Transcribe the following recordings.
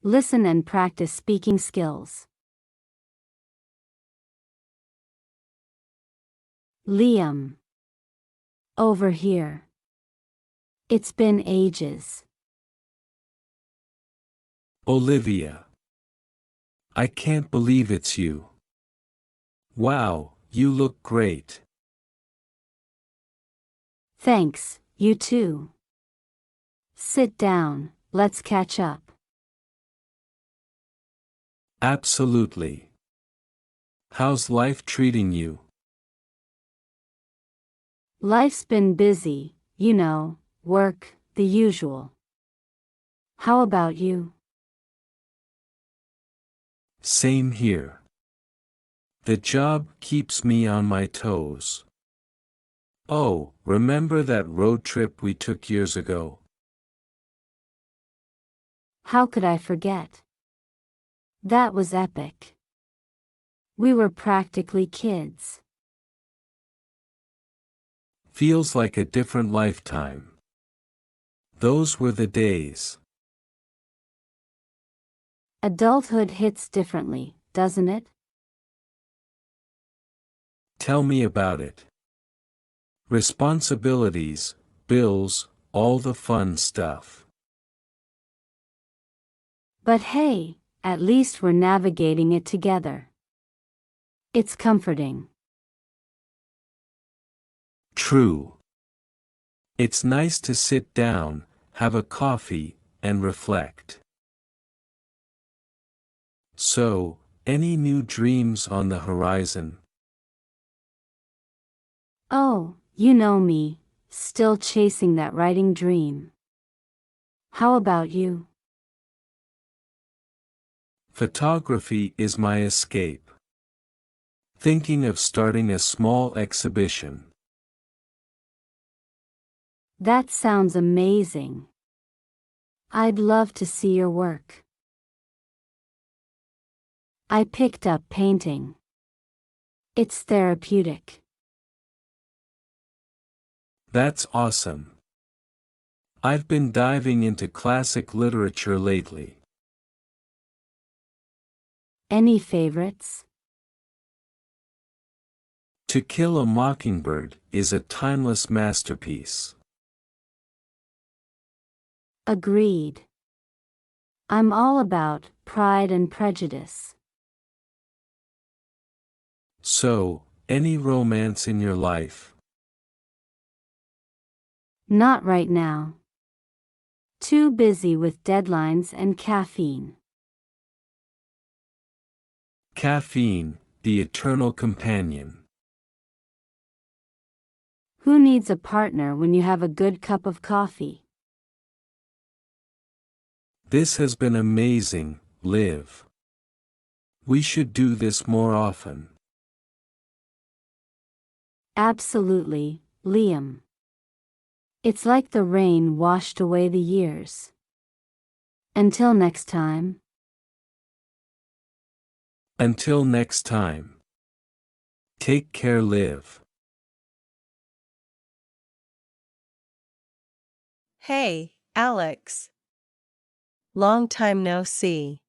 Listen and practice speaking skills. Liam. Over here. It's been ages. Olivia. I can't believe it's you. Wow, you look great. Thanks, you too. Sit down, let's catch up. Absolutely. How's life treating you? Life's been busy, you know, work, the usual. How about you? Same here. The job keeps me on my toes. Oh, remember that road trip we took years ago? How could I forget? That was epic. We were practically kids. Feels like a different lifetime. Those were the days. Adulthood hits differently, doesn't it? Tell me about it. Responsibilities, bills, all the fun stuff. But hey, at least we're navigating it together. It's comforting. True. It's nice to sit down, have a coffee, and reflect. So, any new dreams on the horizon? Oh, you know me, still chasing that writing dream. How about you? Photography is my escape. Thinking of starting a small exhibition. That sounds amazing. I'd love to see your work. I picked up painting. It's therapeutic. That's awesome. I've been diving into classic literature lately. Any favorites? To Kill a Mockingbird is a timeless masterpiece. Agreed. I'm all about Pride and Prejudice. So, any romance in your life? Not right now. Too busy with deadlines and caffeine. Caffeine, the eternal companion. Who needs a partner when you have a good cup of coffee? This has been amazing, Liv. We should do this more often. Absolutely, Liam. It's like the rain washed away the years. Until next time. Until next time. Take care, Liv. Hey, Alex. Long time no see.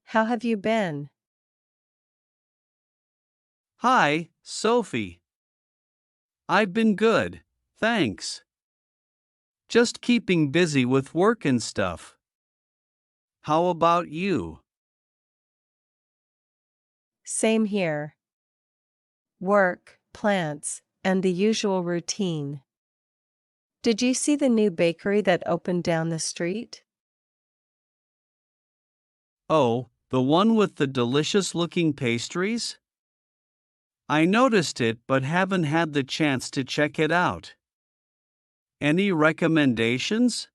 How have you been? Hi, Sophie. I've been good, thanks. Just keeping busy with work and stuff. How about you? Same here. Work, plants, and the usual routine. Did you see the new bakery that opened down the street? Oh, the one with the delicious-looking pastries? I noticed it but haven't had the chance to check it out. Any recommendations?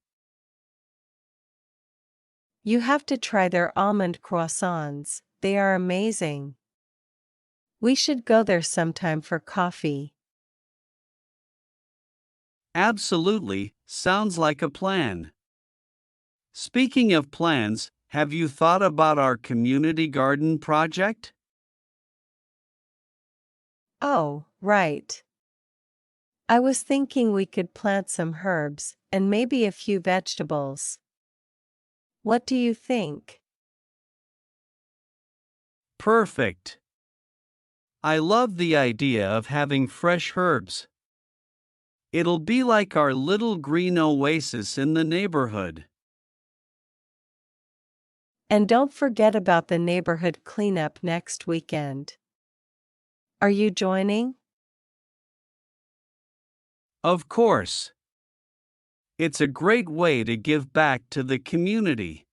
You have to try their almond croissants, they are amazing. We should go there sometime for coffee. Absolutely, sounds like a plan. Speaking of plans, have you thought about our community garden project? Oh, right. I was thinking we could plant some herbs and maybe a few vegetables. What do you think? Perfect. I love the idea of having fresh herbs. It'll be like our little green oasis in the neighborhood. And don't forget about the neighborhood cleanup next weekend. Are you joining? Of course. It's a great way to give back to the community.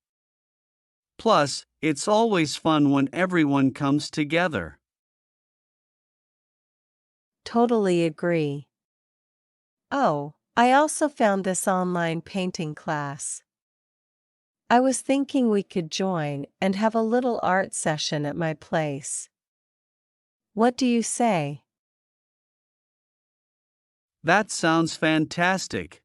Plus, it's always fun when everyone comes together. Totally agree. Oh, I also found this online painting class. I was thinking we could join and have a little art session at my place. What do you say? That sounds fantastic.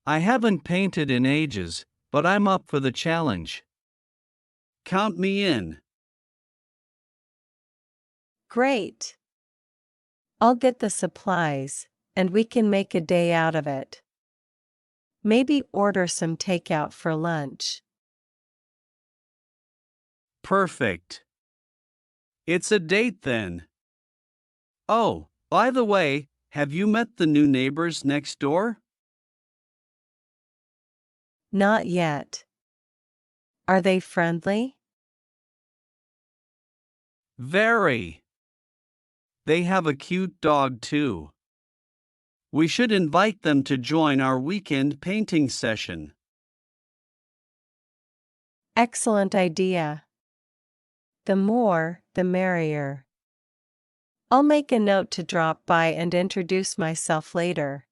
I haven't painted in ages, but I'm up for the challenge. Count me in. Great. I'll get the supplies, and we can make a day out of it. Maybe order some takeout for lunch. Perfect. It's a date then. Oh, by the way, have you met the new neighbors next door? Not yet. Are they friendly? Very. They have a cute dog too. We should invite them to join our weekend painting session. Excellent idea. The more, the merrier. I'll make a note to drop by and introduce myself later.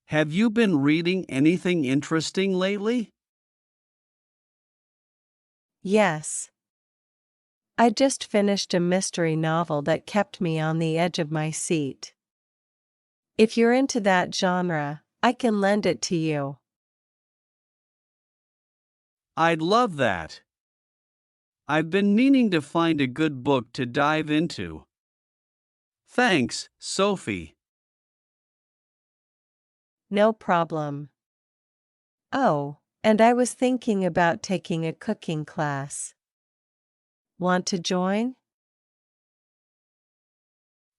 Have you been reading anything interesting lately? Yes. I just finished a mystery novel that kept me on the edge of my seat. If you're into that genre, I can lend it to you. I'd love that. I've been meaning to find a good book to dive into. Thanks, Sophie. No problem. Oh, and I was thinking about taking a cooking class. Want to join?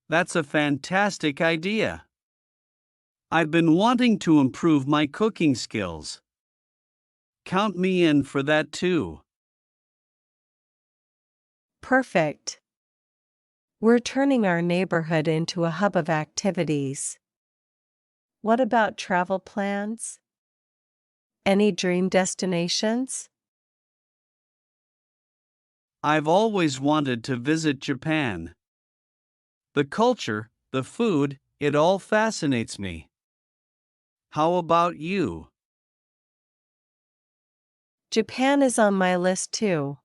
That's a fantastic idea. I've been wanting to improve my cooking skills. Count me in for that too. Perfect. We're turning our neighborhood into a hub of activities. What about travel plans? Any dream destinations? I've always wanted to visit Japan. The culture, the food, it all fascinates me. How about you? Japan is on my list too.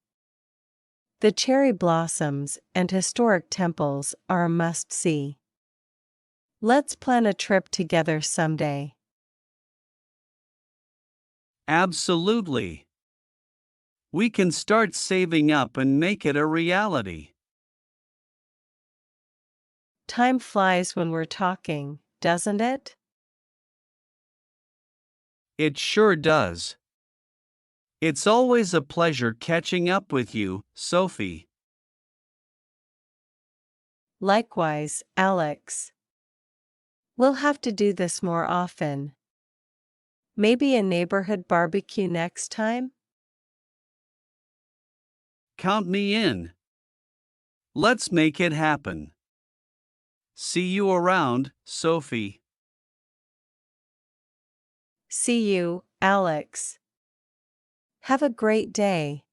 The cherry blossoms and historic temples are a must-see. Let's plan a trip together someday. Absolutely. We can start saving up and make it a reality. Time flies when we're talking, doesn't it? It sure does. It's always a pleasure catching up with you, Sophie. Likewise, Alex. We'll have to do this more often. Maybe a neighborhood barbecue next time? Count me in. Let's make it happen. See you around, Sophie. See you, Alex. Have a great day.